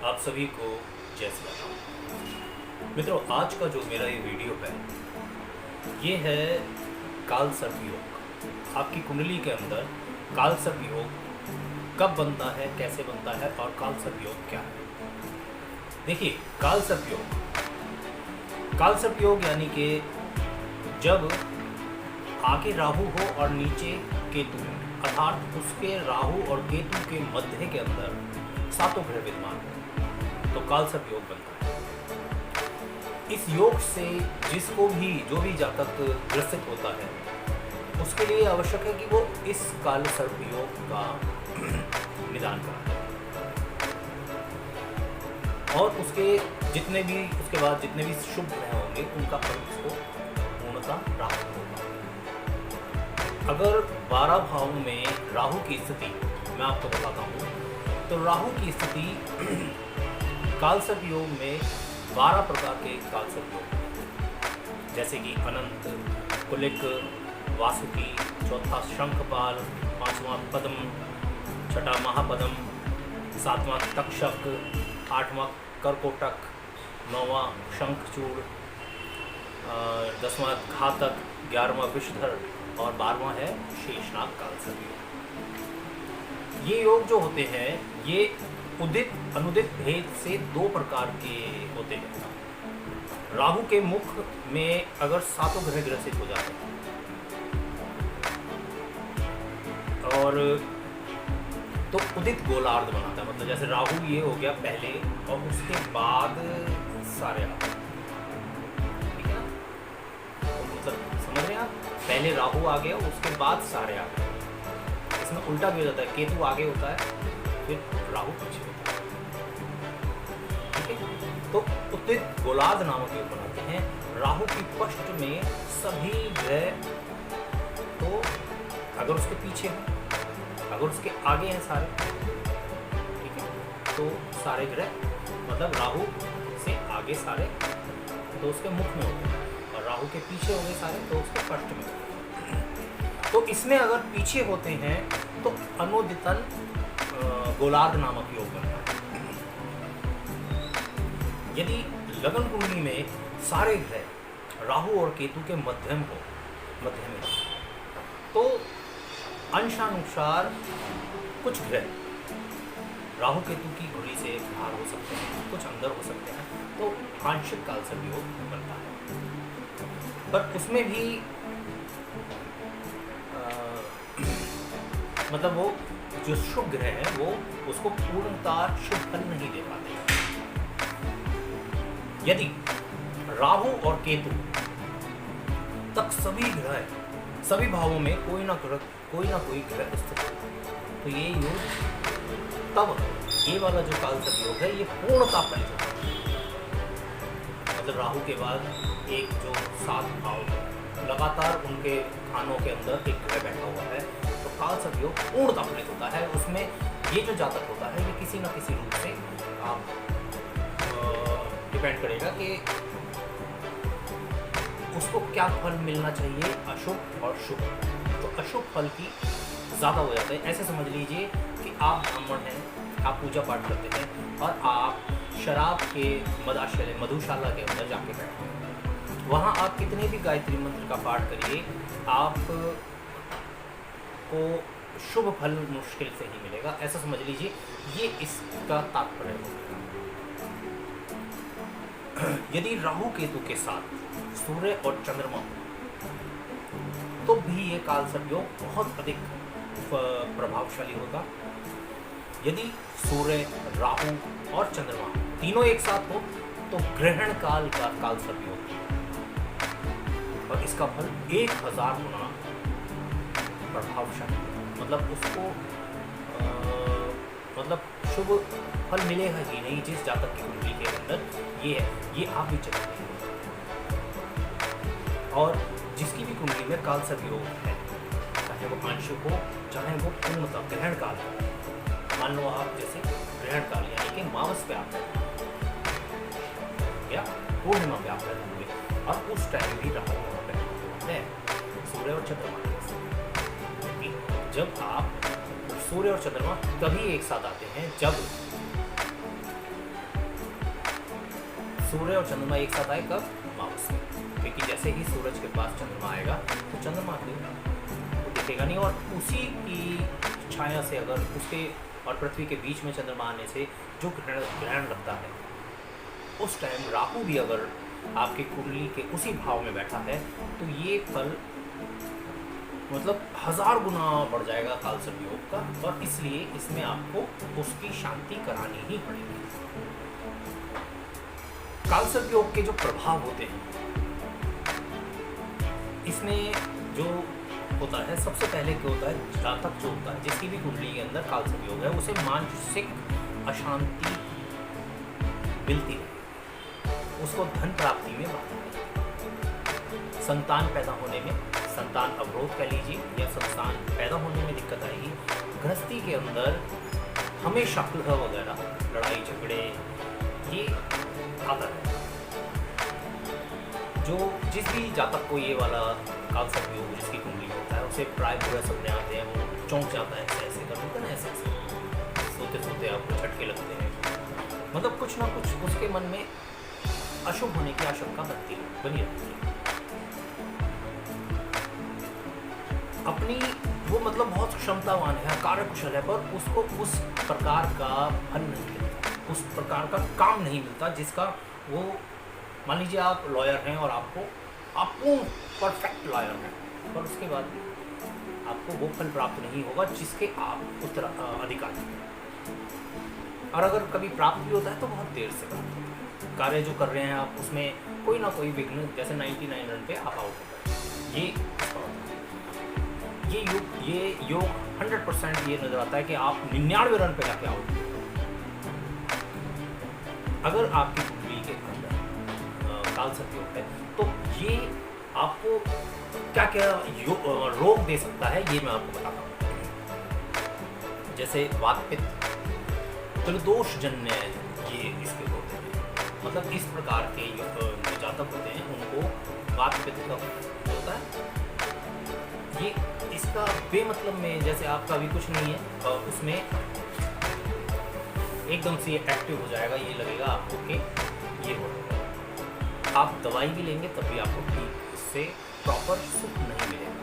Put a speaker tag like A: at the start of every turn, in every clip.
A: आप सभी को जय श्री राम। मित्रों, आज का जो मेरा ये वीडियो है ये है काल सर्प योग। आपकी कुंडली के अंदर काल सर्प योग कब बनता है, कैसे बनता है और काल सर्प योग क्या है। देखिए, काल सर्प योग यानी कि जब आगे राहु हो और नीचे केतु, अर्थात उसके राहु और केतु के मध्य के अंदर सातों ग्रह विद्यमान हो तो काल सर्प योग बनता है। इस योग से जो भी जातक ग्रसित होता है उसके लिए आवश्यक है कि वो इस काल सर्प योग का निदान कराए और उसके बाद जितने भी शुभ ग्रह होंगे उनका फल उसको पूर्णतः प्राप्त होगा। अगर 12 भाव में राहु की स्थिति मैं आपको बताता हूँ तो राहु की स्थिति काल सर्प योग में 12 प्रकार के काल सर्प योग, जैसे कि अनंत, कुलिक, वासुकी, चौथा शंखपाल, पांचवा पद्म, छठा महापद्म, सातवां तक्षक, आठवां करकोटक, नौवां शंखचूड़, 10वां घातक, 11वां विषधर और 12वां है शेषनाग काल सर्प योग। ये योग जो होते हैं ये उदित अनुदित भेद से 2 प्रकार के होते हैं। राहु के मुख में अगर सातों ग्रह ग्रसित हो जाते हैं और तो उदित गोलार्ध बनाता है, मतलब जैसे राहु ये हो गया पहले और उसके बाद सारे आते हैं, ठीक है ना। तो मतलब समझ रहे हैं आप, पहले राहु आ गया उसके बाद सारे आ गए। इसमें उल्टा भी हो जाता है, केतु आगे होता है फिर राहु पीछे होता है, ठीक है। तो उदित गोलार्ध नामक योग बनाते हैं। राहु की पृष्ठ में सभी ग्रह, तो अगर उसके पीछे हैं, अगर उसके आगे हैं सारे, ठीक है, तो सारे ग्रह मतलब राहु से आगे सारे तो उसके मुख में हो गए और राहु के पीछे हो गए सारे तो उसके पृष्ठ में हो गए। तो इसमें अगर पीछे होते हैं तो अनुदितन गोलार्ध नामक योग बनता है। यदि लगन कुंडली में सारे ग्रह राहु और केतु के मध्य में तो अंशानुसार कुछ ग्रह राहु केतु की घुड़ी से बाहर हो सकते हैं, कुछ अंदर हो सकते हैं, तो आंशिक काल सर्प योग बनता है। पर उसमें भी मतलब वो जो शुभ ग्रह है वो उसको पूर्णतः शुभ फल नहीं दे पाते। यदि राहु और केतु तक सभी ग्रह सभी भावों में कोई ना कोई ग्रह स्थित हो तो ये योग तब ये वाला जो काल सर्प योग है ये पूर्णतः फलित होता है। मतलब राहु के बाद एक जो 7 भाव लगातार उनके खानों के अंदर एक ग्रह बैठा हुआ है तो काल सर्प योग पूर्णतः फलित होता है। उसमें ये जो जातक होता है ये किसी न किसी रूप से आप डिपेंड करेगा कि उसको क्या फल मिलना चाहिए, अशुभ और शुभ। तो अशुभ फल की ज़्यादा हो जाता है। ऐसे समझ लीजिए कि आप ब्राह्मण हैं, आप पूजा पाठ करते हैं और आप शराब के मधुशाला के अंदर जाके बैठे हैं। वहाँ आप कितने भी गायत्री मंत्र का पाठ करिए, आपको शुभ फल मुश्किल से ही मिलेगा। ऐसा समझ लीजिए, ये इसका तात्पर्य होगा। यदि राहु केतु के साथ सूर्य और चंद्रमा तो भी ये काल सर्प योग बहुत अधिक प्रभावशाली होगा। यदि सूर्य, राहु और चंद्रमा तीनों एक साथ हो तो ग्रहण काल का काल सर्प योग और इसका फल 1000 गुना प्रभावशाली, मतलब उसको मतलब शुभ फल मिलेगा ही नहीं। जिस जातक की कुंडली के अंदर ये है, ये आप भी चेक करिए। और जिसकी भी कुंडली में काल सर्प योग है, चाहे वो आंशिक हो चाहे वो पूर्णतः ग्रहण काल हो, मान लो आप जैसे ग्रहण काल यानी कि मावस पे आप या पूर्णिमा पे आप पैदा हुए और उस टाइम भी राहु पैदा हुआ है सूर्य और चंद्रमा। जब आप सूर्य और चंद्रमा तभी एक साथ आते हैं जब सूर्य और चंद्रमा एक साथ आए कब? अमावस में, क्योंकि जैसे ही सूरज के पास चंद्रमा आएगा तो चंद्रमा को दिखेगा नहीं, और उसी की छाया से अगर उसके और पृथ्वी के बीच में चंद्रमा आने से जो ग्रहण लगता है, उस टाइम राहु भी अगर आपकी कुंडली के उसी भाव में बैठा है तो ये फल मतलब 1000 गुना बढ़ जाएगा कालसर्प योग का, और इसलिए इसमें आपको उसकी शांति करानी ही पड़ेगी। कालसर्प योग के जो प्रभाव होते हैं, इसमें जो होता है सबसे पहले क्या होता है, जातक जो होता है जिसकी भी कुंडली के अंदर कालसर्प योग है उसे मानसिक अशांति मिलती है, उसको धन प्राप्ति में बाधा है, संतान पैदा होने में, संतान अवरोध कह लीजिए, या संतान पैदा होने में दिक्कत आएगी, गृहस्थी के अंदर हमेशा कलह वगैरह, लड़ाई झगड़े ये आता है। जो जिस भी जातक को ये वाला कालसर्प योग जिसकी कुंडली होता है उसे प्राय बुरे सपने आते हैं, वो चौंक जाता है, ऐसे ऐसे कर लेते हैं, ऐसे ऐसे सोते सोते आपको झटके लगते हैं, मतलब कुछ ना कुछ उसके मन में अशुभ होने की आशंका बनी रहती है। अपनी वो मतलब बहुत क्षमतावान है, कार्यकुशल है, पर उसको उस प्रकार का फल नहीं मिलता, उस प्रकार का काम नहीं मिलता जिसका वो, मान लीजिए आप लॉयर हैं और आपको परफेक्ट लॉयर हैं, पर उसके बाद आपको वो फल प्राप्त नहीं होगा जिसके आप अधिकारी हैं, और अगर कभी प्राप्त भी होता है तो बहुत देर से प्राप्त होता है। कार्य जो कर रहे हैं आप उसमें कोई ना कोई विघ्न, जैसे 99 रन पे आप आउट होता है, ये योग 100% ये नजर आता है कि आप 99 रन पे जाके आउट। अगर आपकी कुंडली के अंदर कालसर्प योग है तो ये आपको क्या क्या रोग दे सकता है, ये मैं आपको बताता हूँ। जैसे वातपित्त, त्रिदोष जन्य ये इसके होते हैं, मतलब इस प्रकार के जो जातक होते हैं उनको वातपित्त का होता है। ये इसका बेमतलब में, जैसे आपका भी कुछ नहीं है और उसमें एकदम से एक्टिव हो जाएगा, ये लगेगा आपको कि ये हो रहा, आप दवाई भी लेंगे तब भी आपको ठीक इससे प्रॉपर सुख नहीं मिलेगा।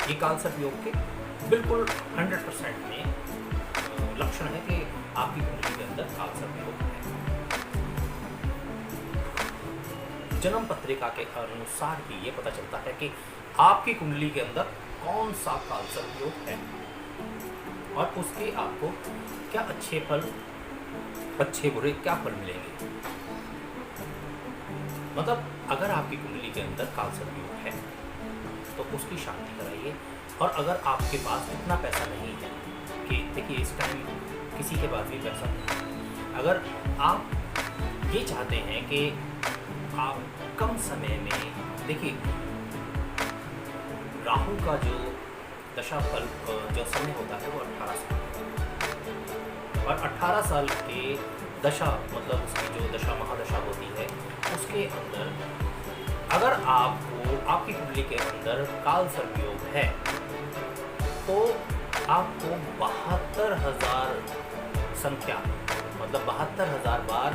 A: ये कालसर्प योग के बिल्कुल 100% में लक्षण है कि आपकी कुंडली के अंदर कालसर्प योग है। जन्म पत्रिका के अनुसार ही ये पता चलता है कि आपकी कुंडली के अंदर कौन सा कालसर्प योग है और उसके आपको क्या अच्छे फल, अच्छे बुरे क्या फल मिलेंगे। मतलब अगर आपकी कुंडली के अंदर कालसर्प योग है तो उसकी शांति कराइए, और अगर आपके पास इतना पैसा नहीं है कि देखिए इस टाइम किसी के पास भी पैसा नहीं, अगर आप ये चाहते हैं कि आप कम समय में, देखिए राहु का जो दशा फल जो समय होता है वो 18 साल, और 18 साल के दशा मतलब उसकी जो दशा महादशा होती है उसके अंदर अगर आपको आपकी कुंडली के अंदर कालसर्प योग है तो आपको 72,000 संख्या, मतलब 72,000 बार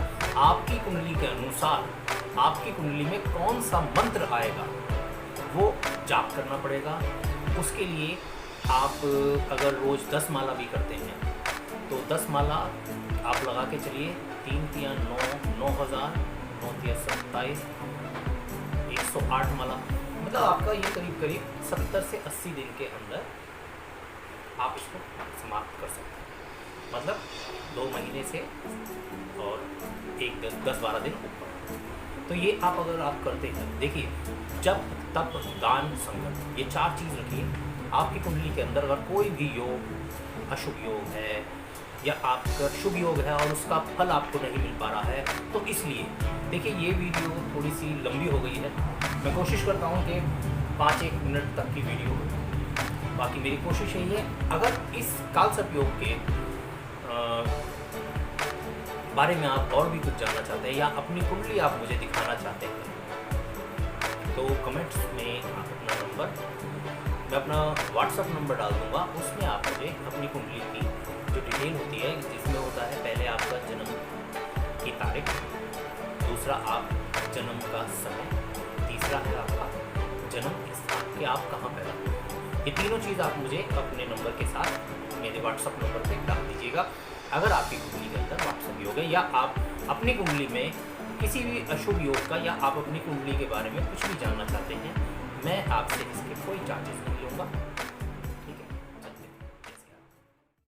A: आपकी कुंडली के अनुसार आपकी कुंडली में कौन सा मंत्र आएगा वो जाप करना पड़ेगा। उसके लिए आप अगर रोज़ 10 माला भी करते हैं तो 10 माला आप लगा के चलिए, 3 3 9 9,000 9 3 27 108 माला, मतलब आपका ये करीब करीब 70 से 80 दिन के अंदर आप इसको समाप्त कर सकते हैं, मतलब 2 महीने से और 10-12 दिन ऊपर। तो ये आप अगर आप करते हैं, देखिए जब तप दान संगत ये 4 चीज़ रखिए। आपकी कुंडली के अंदर अगर कोई भी योग अशुभ योग है या आपका शुभ योग है और उसका फल आपको नहीं मिल पा रहा है, तो इसलिए देखिए ये वीडियो थोड़ी सी लंबी हो गई है, मैं कोशिश करता हूँ कि 5-1 मिनट तक की वीडियो हो। बाकी मेरी कोशिश यही है, अगर इस कालसर्प योग के बारे में आप और भी कुछ जानना चाहते हैं या अपनी कुंडली आप मुझे दिखाना चाहते हैं तो कमेंट्स में आप अपना नंबर, मैं अपना व्हाट्सअप नंबर डाल दूँगा, उसमें आप मुझे अपनी कुंडली की जो डिटेल होती है जिसमें होता है पहले आपका जन्म की तारीख, दूसरा आप जन्म का समय, तीसरा है आपका जन्म स्थान कि आप कहाँ पैदा हुए। ये तीनों चीज़ आप मुझे अपने नंबर के साथ मेरे व्हाट्सअप नंबर पे डाल दीजिएगा। अगर आपकी कुंडली के अंदर वापस योग है या आप अपनी कुंडली में किसी भी अशुभ योग का या आप अपनी कुंडली के बारे में कुछ भी जानना चाहते हैं, मैं आपसे इसके कोई चार्जेस नहीं लूँगा।